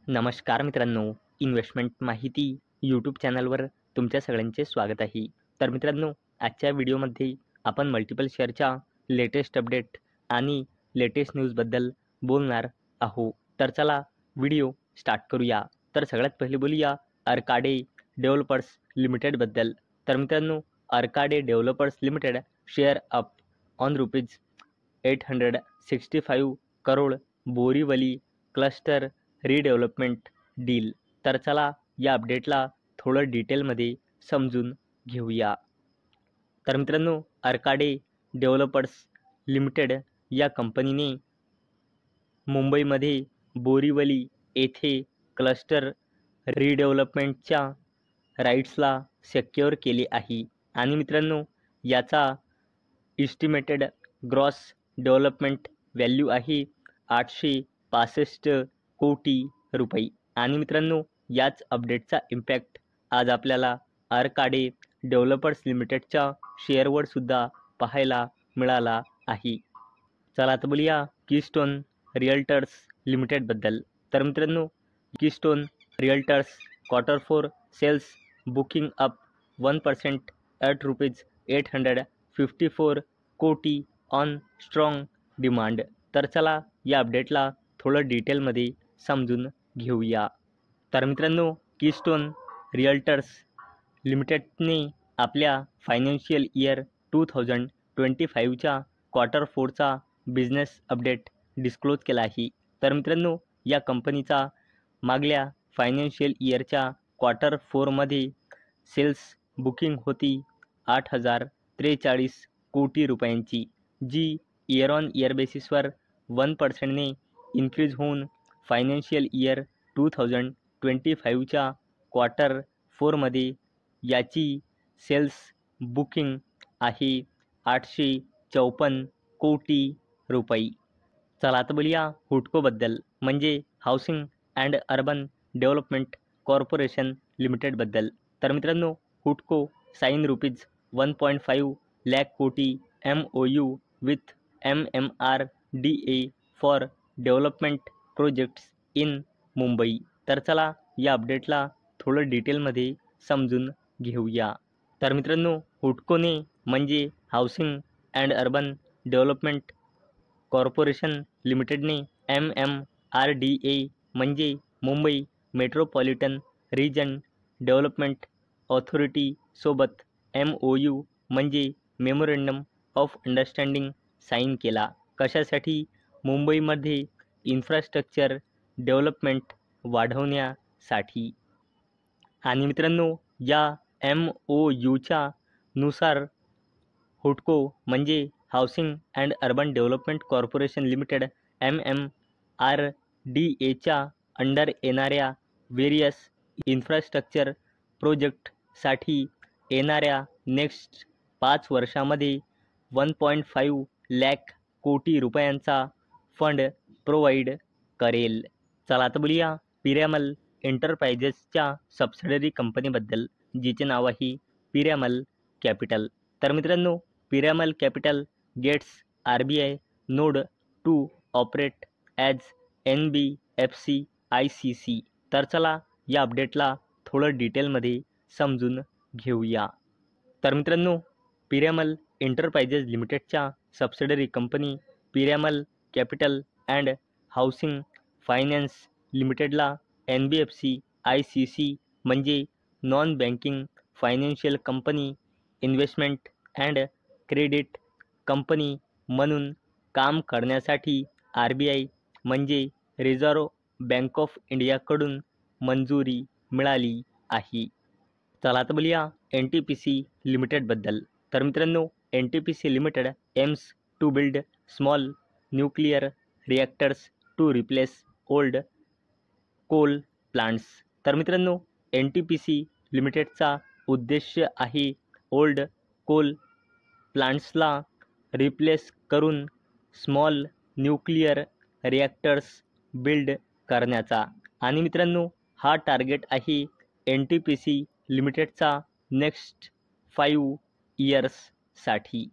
नमस्कार मित्रांनो, इन्व्हेस्टमेंट माहिती यूट्यूब चॅनलवर तुमच्या सगळ्यांचे स्वागत आहे. तर मित्रांनो, आजच्या व्हिडिओमध्ये आपण मल्टिपल शेअरच्या लेटेस्ट अपडेट आणि लेटेस्ट न्यूजबद्दल बोलणार आहोत. तर चला व्हिडिओ स्टार्ट करूया. तर सगळ्यात पहिले बोलूया अर्काडे डेव्हलपर्स लिमिटेडबद्दल. तर मित्रांनो, Arkade developers limited share up on rupees 865 crore Borivali cluster redevelopment deal. तर चला या अपडेटला थोडं डिटेलमध्ये समजून घेऊया. तर मित्रांनो, अर्काडे डेव्हलपर्स लिमिटेड या कंपनीने मुंबईमध्ये बोरीवली येथे क्लस्टर रिडेव्हलपमेंटच्या राईट्सला सिक्युअर केले आहे. आणि मित्रांनो, याचा इस्टिमेटेड ग्रॉस डेव्हलपमेंट व्हॅल्यू आहे 865 कोटी रुपये. आणि मित्रांनो, याच अपडेटचा इम्पॅक्ट आज आपल्याला अर्काडे डेव्हलपर्स लिमिटेडच्या शेअरवर सुद्धा पाहायला मिळाला आहे. चला आता बोलूया कीस्टोन रिअल्टर्स लिमिटेडबद्दल. तर मित्रांनो, Keystone realtors Q4 sales booking up 1% at rupees 854 कोटी ऑन स्ट्रॉंग डिमांड. तर चला या अपडेटला थोडं डिटेलमध्ये समजून घेऊया. तर मित्रांनो, कीस्टोन रिअल्टर्स लिमिटेडने आपल्या फायनान्शियल इयर 2025च्या Q4चा बिझनेस अपडेट डिस्क्लोज केला आहे. तर मित्रांनो, या कंपनीचा मागल्या फायनान्शियल इयरच्या Q4मध्ये सेल्स बुकिंग होती 8,043 कोटी रुपयांची, जी इयर ऑन इयर बेसिसवर 1%ने इन्क्रीज होऊन फायनान्शियल इयर 2025च्या Q4मध्ये याची सेल्स बुकिंग आहे 854 कोटी रुपये. चला आता बोलूया हुडकोबद्दल, म्हणजे housing and urban development corporation लिमिटेडबद्दल. तर मित्रांनो, हुडको साइन रुपीज 1.5 लाख कोटी MOU with MMRDA for development projects in Mumbai. तर चला या अपडेटला थोडं डिटेलमध्ये समजून घेऊया. तर मित्रांनो, हुडकोने म्हणजे housing and urban development corporation लिमिटेडने MMRDA म्हणजे Mumbai metropolitan region development authority सोबत MOU म्हणजे मेमोरंडम ऑफ अंडरस्टँडिंग साईन केला. कशासाठी? मुंबईमध्ये इन्फ्रास्ट्रक्चर डेव्हलपमेंट वाढवण्यासाठी. आणि मित्रांनो, या MOUच्या नुसार हुडको म्हणजे housing and urban development corporation limited MMRDAच्या अंडर येणाऱ्या वेरियस इन्फ्रास्ट्रक्चर प्रोजेक्टसाठी येणाऱ्या नेक्स्ट 5 वर्षामध्ये 1.5 लाख कोटी रुपयांचा फंड प्रोव्हाइड करेल. चला आता बोलूया पिरॅमल एंटरप्राइजेसच्या सबसिडरी कंपनीबद्दल, जिचे नाव आहे पिरॅमल कॅपिटल. तर मित्रांनो, Piramal capital gets RBI nod to operate as NBFC ICC. तर चला या अपडेटला थोडं डिटेलमध्ये समजून घेऊया. तर मित्रांनो, पिरॅमल एंटरप्राइजेस लिमिटेडच्या subsidiary company Piramal capital and housing finance लिमिटेडला NBFC ICC म्हणजे non banking financial company, investment and credit company म्हणून काम करण्यासाठी RBI म्हणजे रिझर्व्ह बँक ऑफ इंडियाकडून मंजुरी मिळाली आहे. चला आता बोलूया NTPC लिमिटेडबद्दल. तर मित्रांनो, NTPC limited aims to build small nuclear reactors to replace old coal plants. तर मित्रांनो, NTPC लिमिटेडचा उद्देश आहे ओल्ड कोल प्लांट्सला रिप्लेस करून स्मॉल न्यूक्लिअर रिॲक्टर्स बिल्ड करण्याचा. आणि मित्रांनो, हा टार्गेट आहे NTPC लिमिटेडचा नेक्स्ट 5 इयर्ससाठी.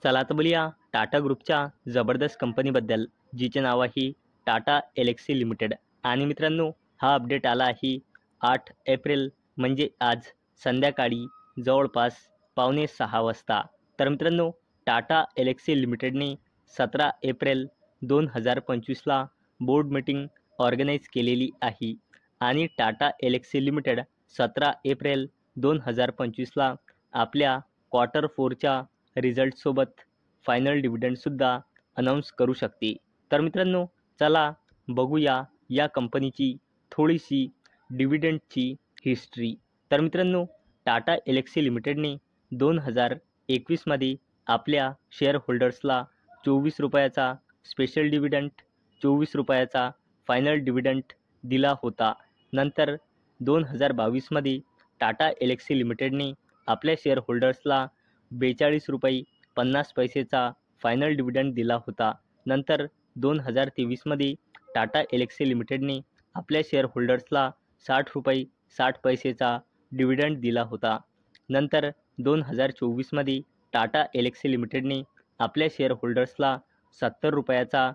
चला आता बोलूया टाटा ग्रुपच्या जबरदस्त कंपनीबद्दल, जिचे नाव आहे टाटा एल्क्सी लिमिटेड. आणि मित्रांनो, हा अपडेट आला आहे 8 एप्रिल म्हणजे आज संध्याकाळी जवळपास 5:45 वाजता. तर मित्रांनो, टाटा एल्क्सी लिमिटेडने 17 एप्रिल 2025ला बोर्ड मीटिंग ऑर्गनाईज केलेली आहे आणि टाटा एल्क्सी लिमिटेड 17 एप्रिल 2025ला आपल्या क्वार्टर 4च्या रिझल्टसोबत फायनल डिव्हिडंडसुद्धा अनाऊन्स करू शकते. तर मित्रांनो, चला बघूया या कंपनीची थोडीशी डिव्हिडंडची हिस्ट्री. तर मित्रांनो, टाटा एल्क्सी लिमिटेडने 2021मध्ये आपल्या शेअर होल्डर्सला 24 रुपयाचा स्पेशल डिव्हिडंड, 24 रुपयाचा फायनल डिव्हिडंड दिला होता. नंतर 2022मध्ये टाटा एल्क्सी लिमिटेडने आपल्या शेअर होल्डर्सला 42 रुपये 50 पैसेचा फायनल डिव्हिडंड दिला होता. नंतर 2023मध्ये टाटा एल्क्सी लिमिटेडने आपल्या शेअर होल्डर्सला 60 रुपये 60 पैसेचा डिव्हिडंड दिला होता. नंतर 2024मध्ये टाटा एल्क्सी लिमिटेडने आपल्या शेअर होल्डर्सला 70 रुपयाचा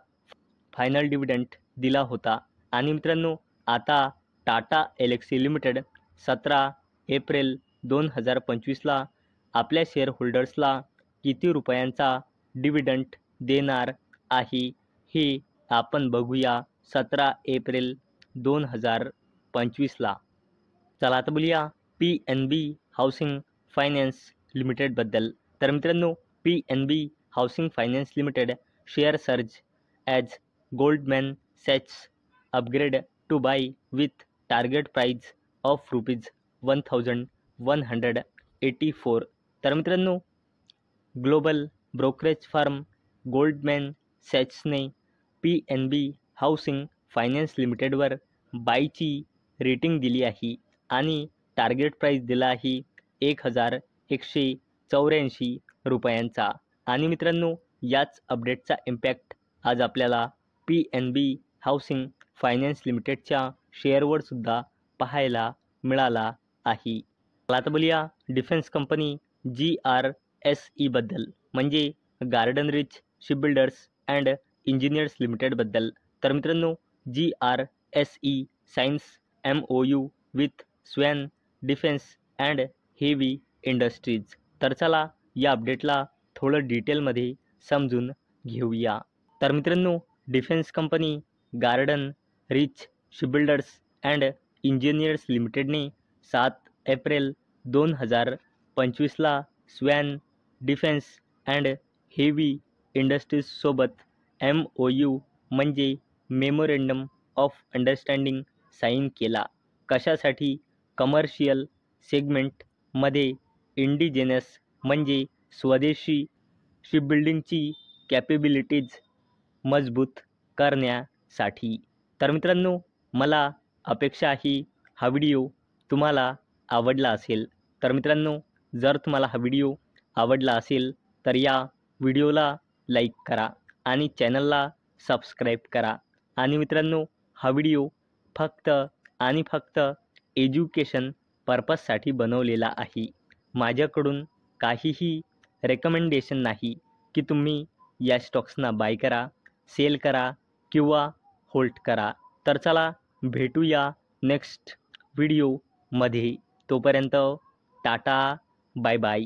फायनल डिव्हिडंड दिला होता. आणि मित्रांनो, आता टाटा एल्क्सी लिमिटेड 17 एप्रिल 2025ला आपल्या शेअर होल्डर्सला किती रुपयांचा डिव्हिडंड देणार आहे हे आपण बघूया 17 एप्रिल 2025ला. चला आता बोलूया PNB हाऊसिंग फायनान्स लिमिटेडबद्दल. तर मित्रांनो, PNB housing finance limited share surge as Goldman Sachs upgrade to buy with target price of ₹1184. तर मित्रांनो, ग्लोबल ब्रोकरेज फर्म गोल्डमॅन सॅच्सने PNB हाऊसिंग फायनान्स लिमिटेडवर बायची रेटिंग दिली आहे आणि टार्गेट प्राइस दिला आहे ₹1184 रुपयांचा. आणि मित्रांनो, याच अपडेटचा इम्पॅक्ट आज आपल्याला PNB हाऊसिंग फायनान्स लिमिटेडच्या शेअरवर सुद्धा पाहायला मिळाला आहे. मला आता बोलूया डिफेन्स कंपनी GRSE बद्दल, म्हणजे Garden Reach Shipbuilders and Engineers लिमिटेडबद्दल. तर मित्रांनो, GRSE signs MOU with Swan Defence and Heavy Industries. तर चला या अपडेटला थोडं डिटेलमध्ये समजून घेऊया. तर मित्रांनो, defence company Garden Reach Shipbuilders and Engineers लिमिटेडने 7 एप्रिल 2025ला स्वॅन डिफेन्स अँड हेवी इंडस्ट्रीजसोबत MOU म्हणजे मेमोरेंडम ऑफ अंडरस्टँडिंग साईन केला. कशासाठी? कमर्शियल सेगमेंटमध्ये इंडिजेनस म्हणजे स्वदेशी शिपबिल्डिंगची कॅपेबिलिटीज मजबूत करण्यासाठी. तर मित्रांनो, मला अपेक्षा आहे हा व्हिडिओ तुम्हाला आवडला असेल. तर मित्रांनो, जर तुम्हाला हा व्हिडिओ आवडला असेल तर या व्हिडिओला लाईक करा आणि चॅनलला सबस्क्राईब करा. आणि मित्रांनो, हा व्हिडिओ फक्त आणि फक्त एज्युकेशन पर्पजसाठी बनवलेला आहे. माझ्याकडून काहीही रेकमेंडेशन नाही की तुम्ही या स्टॉक्सना बाय करा, सेल करा किंवा होल्ड करा. तर चला भेटूया नेक्स्ट व्हिडिओमध्ये. तोपर्यंत टाटा, बाय बाय.